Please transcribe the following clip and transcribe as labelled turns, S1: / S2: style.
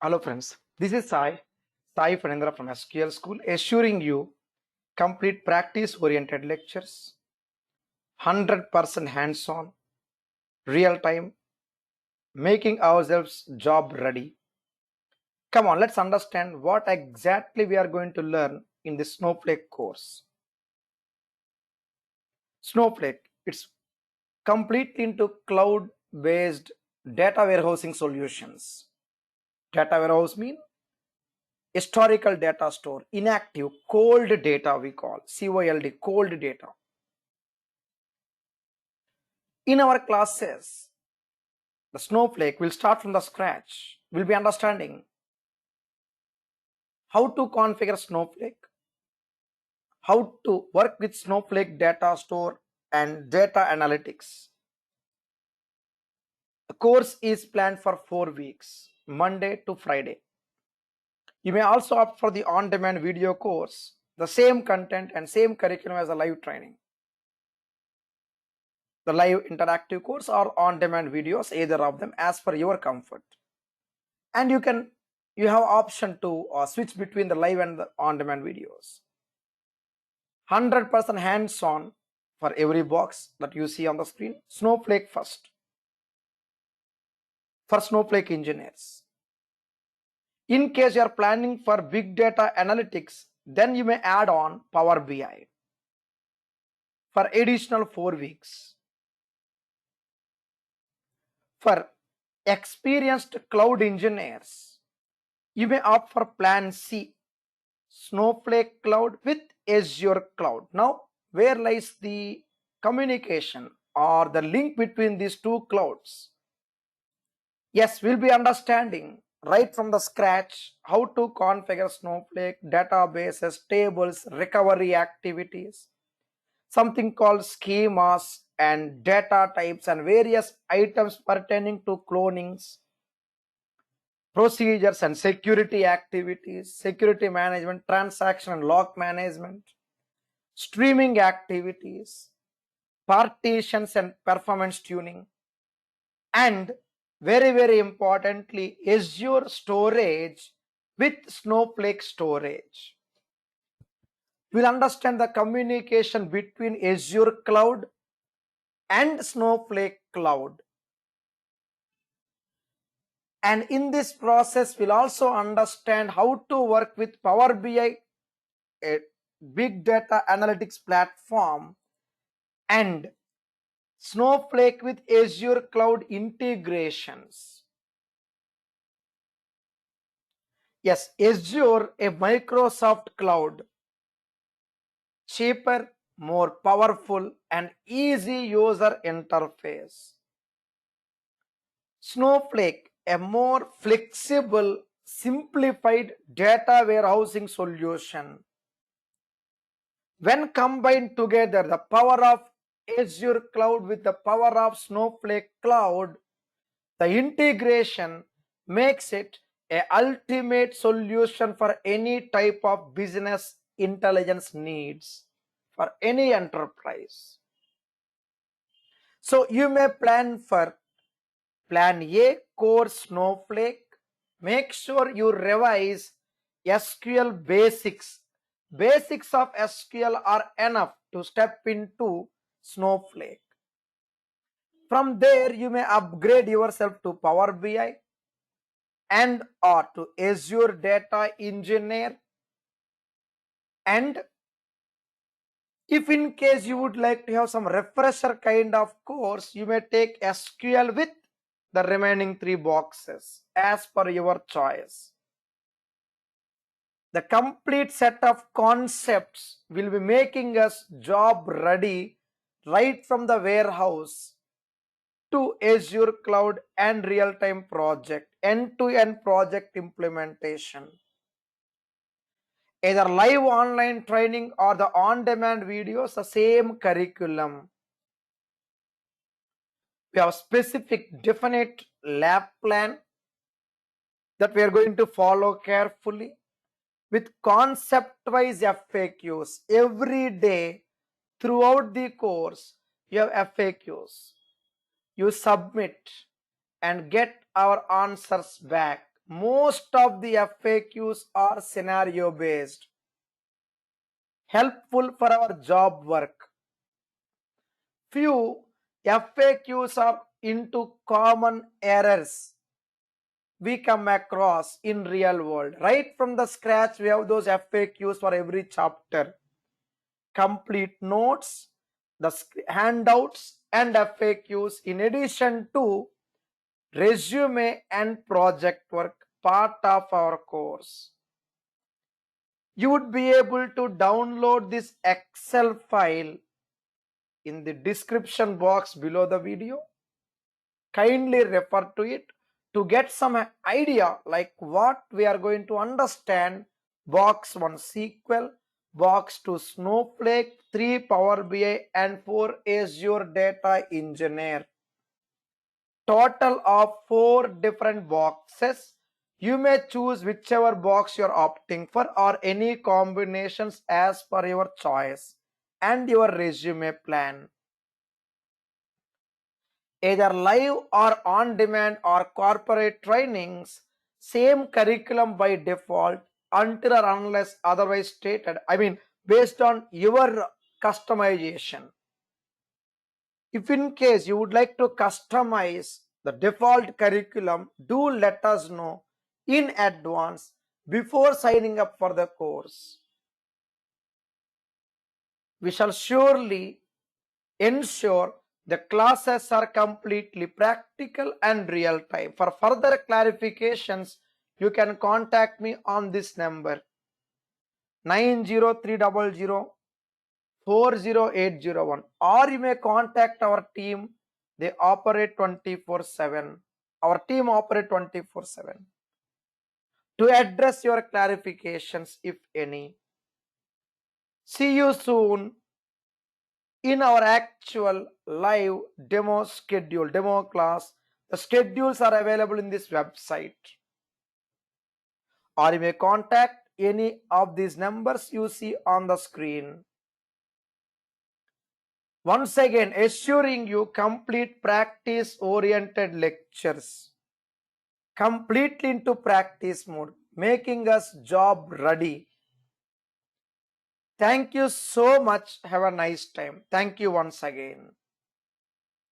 S1: Hello friends, this is Sai Fanendra from SQL School, assuring you complete practice-oriented lectures, 100% hands-on, real-time, making ourselves job ready. Come on, let's understand what exactly we are going to learn in this Snowflake course. Snowflake, it's completely into cloud-based data warehousing solutions. Data warehouse means historical data store, inactive, cold data we call, COLD, cold data. In our classes, the Snowflake will start from the scratch. We'll be understanding how to configure Snowflake, how to work with Snowflake data store and data analytics. The course is planned for 4 weeks, Monday to Friday. You may also opt for the on-demand video course, the same content and same curriculum as the live training. The live interactive course or on-demand videos, either of them as per your comfort. And you have option to switch between the live and the on-demand videos. 100% hands-on for every box that you see on the screen. Snowflake first for Snowflake engineers. In case you are planning for big data analytics, then you may add on Power BI for additional 4 weeks. For experienced cloud engineers, you may opt for Plan C, Snowflake Cloud with Azure Cloud. Now, where lies the communication or the link between these two clouds? Yes, we'll be understanding right from the scratch how to configure Snowflake, databases, tables, recovery activities, something called schemas and data types and various items pertaining to clonings, procedures and security activities, security management, transaction and log management, streaming activities, partitions and performance tuning, and very importantly, Azure storage with Snowflake storage. We'll understand the communication between Azure Cloud and Snowflake Cloud. And in this process, we'll also understand how to work with Power BI, a big data analytics platform, and Snowflake with Azure Cloud integrations. Yes, Azure, a Microsoft cloud, cheaper, more powerful, and easy user interface. Snowflake, a more flexible, simplified data warehousing solution. When combined together, the power of Azure Cloud with the power of Snowflake Cloud, the integration makes it an ultimate solution for any type of business intelligence needs for any enterprise. So you may plan for Plan A, core Snowflake. Make sure you revise SQL basics. Basics of SQL are enough to step into Snowflake. From there, you may upgrade yourself to Power BI and or to Azure Data Engineer. And if in case you would like to have some refresher kind of course, you may take SQL with the remaining 3 boxes as per your choice. The complete set of concepts will be making us job ready right from the warehouse to Azure Cloud and real-time project, end-to-end project implementation. Either live online training or the on-demand videos, the same curriculum. We have specific definite lab plan that we are going to follow carefully with concept-wise FAQs. Every day throughout the course, you have FAQs. You submit and get our answers back most of the FAQs are scenario based, helpful for our job work. Few FAQs are into common errors we come across in real world. Right from the scratch, we have those FAQs for every chapter. Complete notes, the handouts and FAQs in addition to resume and project work part of our course. You would be able to download this Excel file in the description box below the video. Kindly refer to it to get some idea like what we are going to understand. Box 1 SQL, box 2 Snowflake, 3 Power BI and 4 Azure Data Engineer. Total of 4 different boxes. You may choose whichever box you are opting for or any combinations as per your choice and your resume plan. Either live or on demand or corporate trainings, same curriculum by default until or unless otherwise stated. I mean, based on your customization. If in case you would like to customize the default curriculum, do let us know in advance before signing up for the course. We shall surely ensure the classes are completely practical and real time. For further clarifications, you can contact me on this number 90300 40801 or you may contact our team. They operate 24/7. Our team operate 24/7 to address your clarifications if any. See you soon in our actual live demo class. The schedules are available in this website, or you may contact any of these numbers you see on the screen. Once again, assuring you complete practice oriented lectures, completely into practice mode, making us job ready. Thank you so much. Have a nice time. Thank you once again.